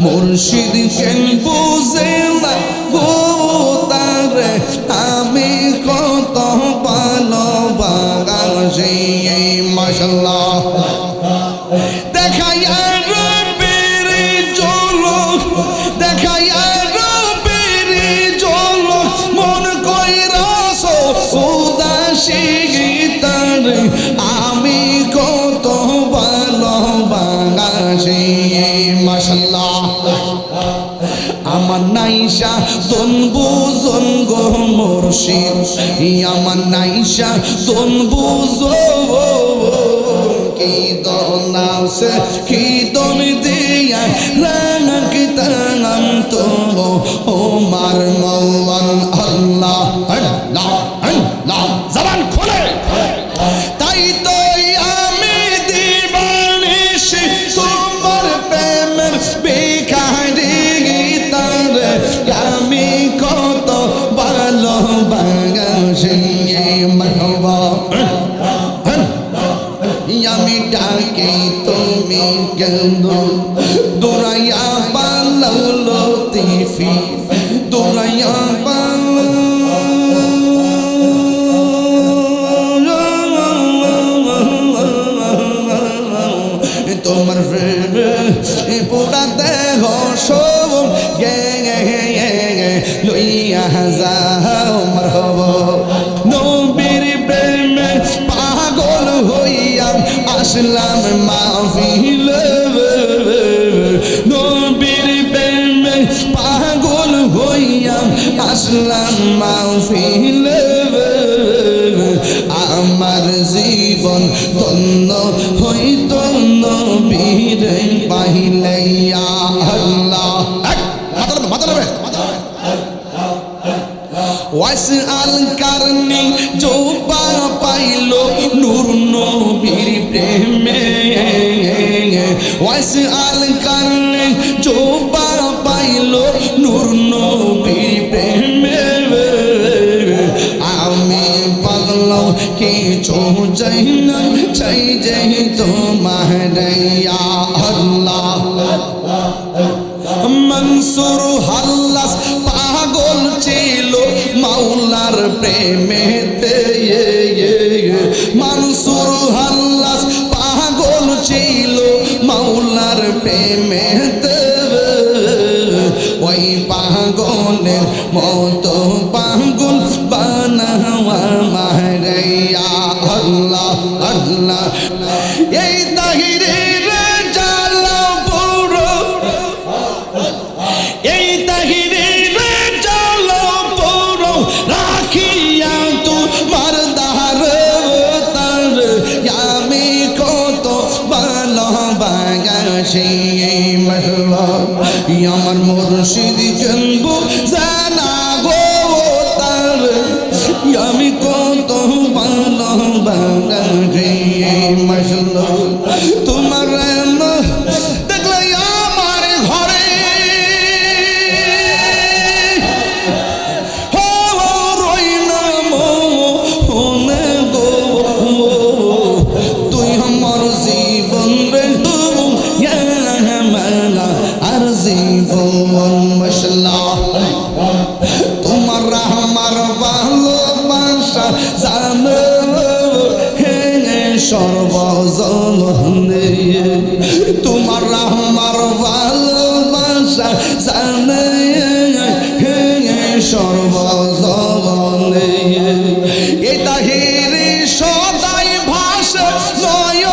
মুর্শিদ কেন বুঝে না গো তারে আমি কত ভালোবাসি মাশাআল্লাহ দেখাইয়া রবের ঝলক দেখাইয়া রবের ঝলক মন কইরাছ উদাসী তারে আমি কত ভালোবাসি মাশাআল্লাহ আমার নাইশা তোন বুঝন গো মুর্শিদ আমার নাইশা তোন বুঝো কি দন আছে কি দন দিয়া রাখতাম তো ওমার মওলান আল্লাহ আল্লাহ আল্লাহ জবান খোলে তাই তো আমি দিবানিশি তোমার প্রেমের ভিখারি তারে আমি কত ভালোবাসি মারহাবা আমি ডাকি তুমি কেন দৌড়াইয়া পালাও লতিফি দৌড়াইয়া তোমার পুরা দেহ সব গে লইয়া যাও মারহাবা নবীর প্রেমে পাগল হইয়া আসলাম মাহফিলে নবীর প্রেমে পাগল হইয়া আসলাম মাহফিলে আমার জীবন ধন্য হইত নবীর পাইলে ইয়া আল্লাহ ওয়াসআল কারনি জোবা পাইলো নূর নবীর প্রেমে ওয়াসআল কারনি জোবা পাইলো নূর নবীর প্রেমে আমি পাগল কিছু চাই না চাই যাই তোমার ইয়া আল্লাহ মনসুর হাল্লাস পাগল ছিল মাওলার প্রেমেতে মনসুর হাল্লাস পাগল ছিল মাওলার প্রেমেতে ওই পাগলের মতো পাগল বানাওয়া মারিয়া আল্লাহ আল্লাহ এই তাহিরের জালা পুরো এই তাহিরের জালা পুরো রাখিয়া তোমার দার তার আমি কত ভালোবাসি আমার মুর্শিদ জানবো জানা গো তার আমি কত ভালোবাসি মাশাআল্লাহ তোমার দেখলে আমার ঘরে রই না মনে গো তুই আমার জীবন রে আর জীবন মাশাআল্লাহ তোমার আমার ভালোবাসা জানো সর্বজনে তোমার আমার ভালোবাসা জানে সর্বজনে এটা হিরে সদাই ভাষা নয়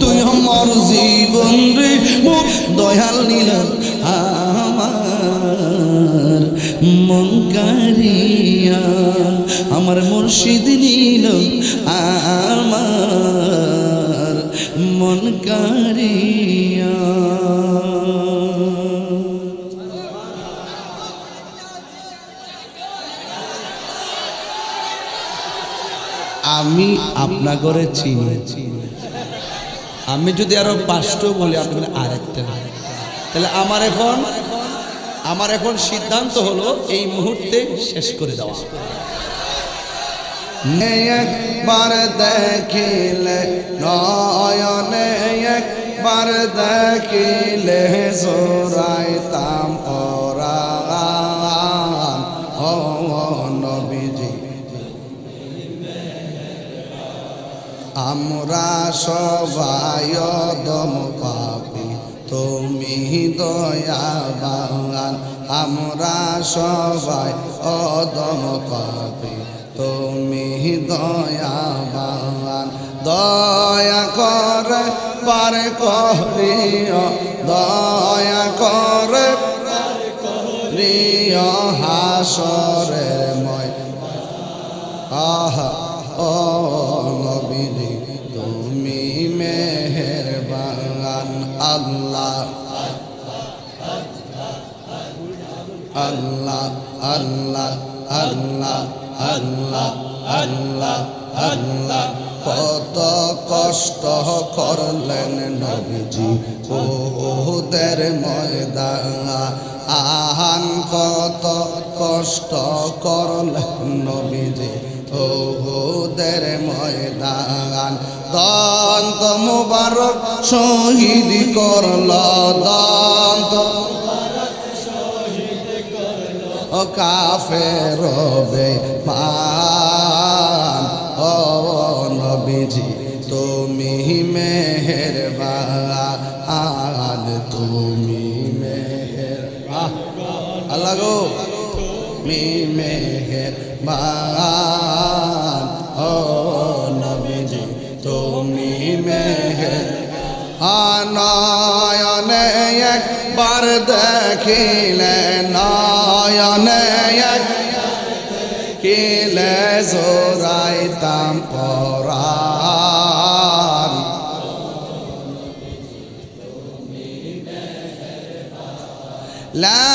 তুই আমার জীবন রে দয়াল নীল আমার মন কারিয়া আমার মুর্শিদ নীল আমার মন কারিয়া আমি আপনা করে চিনি আমি যদি আরো 5টা বলি আপনি বলেন আরেকটা তাহলে আমার এখন সিদ্ধান্ত হলো এই মুহূর্তে শেষ করে দেওয়া একবার দেখিলে নয়নে একবার দেখিলে জোড়াইতাম পরাণ ও নবীজি আমরা সবাই অদম পাপী তুমি দয়াবান আমরা সবাই অদম পাপী তুমি দয়াবান দয়া করে পার করিও দয়া করে প্রিয় হাসরের ময় আহা ও নবীজি তুমি মেহেরবান আল্লাহ আল্লাহ আল্লাহ আল্লাহ আল্লাহ আল্লাহ আল্লাহ কত কষ্ট করলেন নবীজি ওদের ময়দান আহান কত কষ্ট করলেন নবীজি ওদের ময়দান দন্ত মুবারক শহীদ করল দন্ত ও কাফের বেঈমান ও নবীজি তুমি মেহেরবান তুমি মেহেরবান আল্লাহ গো তুমি মেহেরবান ও নবীজি তুমি মেহেরবান নয়নে একবার দেখিলে নয়নে দেখিলে জোড়াইতাম পরাণ লা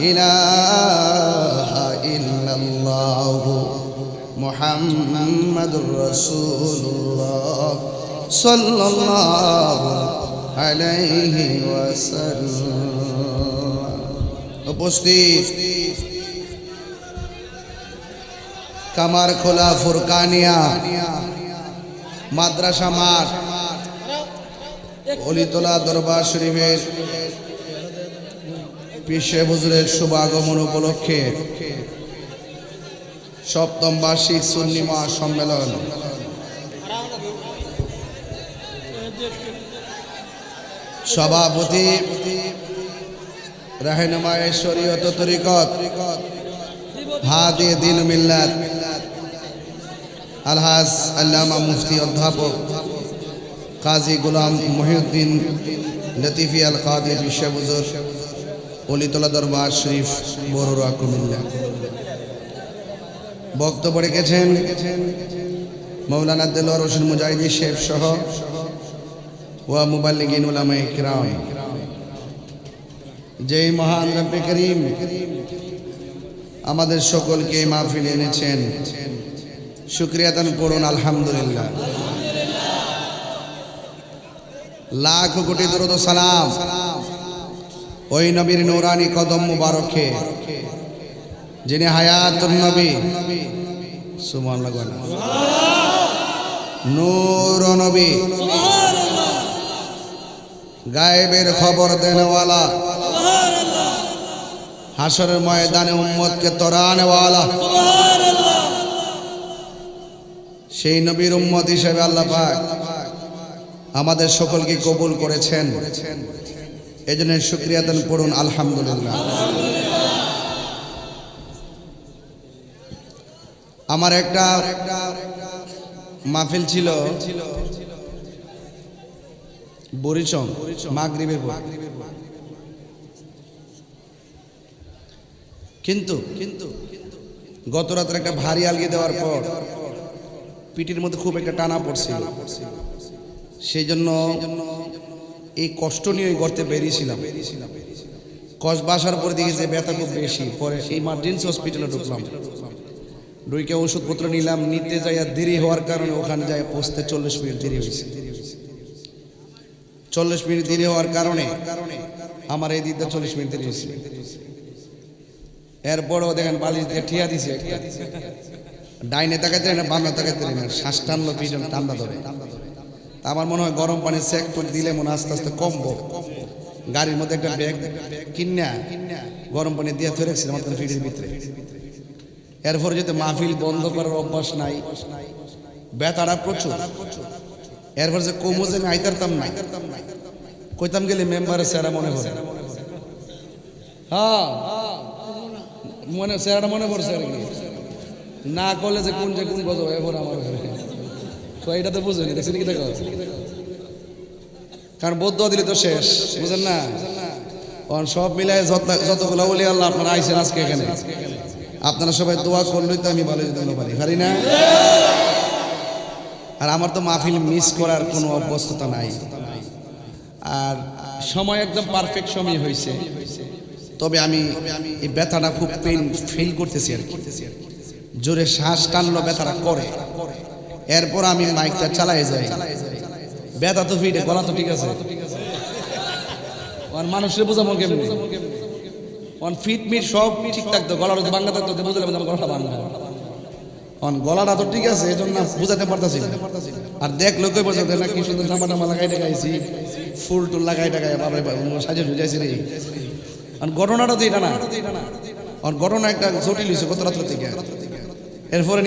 ইলাহা ইল্লাল্লাহু মুহাম্মাদুর রাসূলুল্লাহ সাল্লাল্লাহু আলাইহি ওয়াসাল্লাম। উপস্থিত কামারখোলা ফুরকানিয়া মাদ্রাসা মাঠ অলিতলা দরবার শরীফের পীর সাহেব হুজুরের শুভ আগমন উপলক্ষে সপ্তম বার্ষিক সুন্নি মহাসম্মেলন সভাপতি রাহনুমায়ে শরীয়ত ও তরিকত হাদি দ্বীন মিল্লাত আলহাজ আল্লামা মুফতি অধ্যাপক কাজী গোলাম মহিউদ্দিন লতিফি আল কাদের পীর সাহেব হুজুর অলিতলা দরবার শরীফ বড়ুয়া কুমিল্লা। বক্তব্য রেখেছেন মৌলানা দেলোয়ার হোসেন মুজাহিদি সাহেব সহ ওয়া মুবাল্লিগিন উলামায়ে কিরাম। যেই মহান রব্বে করিম আমাদের সকলকে মাহফিলে এনেছেন, শুকরিয়া দান করুন আলহামদুলিল্লাহ। লাখ কোটি দরুদ ও সালাম ওই নবীর নূরানি কদম মুবারকে যিনি হায়াতুন নবী সুবহানাল্লাহ নূর নবী গায়েবের খবর দেনেওয়ালা হাসরের ময়দানে উম্মতকে তরানেওয়ালা সেই নবীর উম্মত হিসেবে আল্লাহ পাক আমাদের সকলকে কবুল করেছেন। এজন্য শুকরিয়া দান করুন আলহামদুলিল্লাহ। আমার একটা মাহফিল ছিল বরিচং মাগরিবের পর, কিন্তু গত রাত্রে একটা ভারী আলগি দেওয়ার পর পিঠের মধ্যে খুব একটা টানা পড়ছিল, সেই জন্য এই কষ্ট নিয়ে ওই গর্তে বেরিয়েছিলাম। কসবাসার পরে দেখি যে ব্যথা খুব বেশি, পরে ইমার্জেন্সি হসপিটালে ঢুকলাম। ঢুকে ওষুধপত্র নিলাম, নিতে যাইয়া দেরি হওয়ার কারণে ওখানে যাই পৌঁছতে 40 মিনিট দেরি হয়েছে। 40 মিনিট দেরি হওয়ার কারণে আমার এই দিকটা 40 মিনিট দেরি হয়েছে। এরপরও দেখেন বালিশ দিয়ে ঠিয়া দিছে ডাইনে তাকাইতে না বামে তাকাইতে না শ্বাস টানলো পিছন টান্দা ধরে তা আমার মনে হয় গরম পানি চেক করে দিলে মনে আস্তে আস্তে কমবো গাড়ির মধ্যে একটা ব্যাগ কিনা গরম পানি দিয়ে ধরে রাখছিলাম আমার ফ্রিজের ভিতরে এরপরে যদি মাহফিল বন্ধ করার অভ্যাস নাই ব্যথাটা প্রচুর এরপর যে কমো যে আমি আইতারতাম না কইতাম গেলে মেম্বারের চেহারা মনে পড়ে হ্যাঁ মনে চেহারাটা মনে পড়ছে আর কি না করলে যে কোন গজব এরপর আমার তো এইটা তো বুঝুনি দেখছি কি দেখো কারণ বৌদ্ধ দিলে তো শেষ বুঝেন না সব মিলাই যতগুলো বলি আল্লাহ আপনারা আইসেন আজকে এখানে আপনারা সবাই দোয়া করলেই তো আমি ভালো যেতে পারি পারি না আর আমার তো মাহফিল মিস করার কোনো অভ্যস্ততা নাই আর সময় একদম পারফেক্ট সময় হয়েছে তবে আমি এই ব্যথাটা খুব ফিল করতেছি আর কি জোরে শ্বাস টানলো ব্যথাটা করে এরপর আমি মাইকটা চালাই যাই ব্যথা তো ফিটে গলা তো ঠিক আছে মানুষের বোঝাবো কেমনি ফিট মিট সব ঠিক থাকতো গলাটা যদি ভাঙা থাকতো বুঝলে আমার গলাটা ভাঙা গলাটা তো ঠিক আছে এই জন্য বুঝাতে পারতাছি আর দেখলো কই বোঝাতে না কি সুন্দর জামা টামা লাগাই টাকাইছি ফুল টুল লাগাই টাকাই বাবা সাজে ঢুকাইছি রে ঘটনাটা তো এটা না ঘটনা একটা জটিল হয়েছে গত রাত্র থেকে এরপরে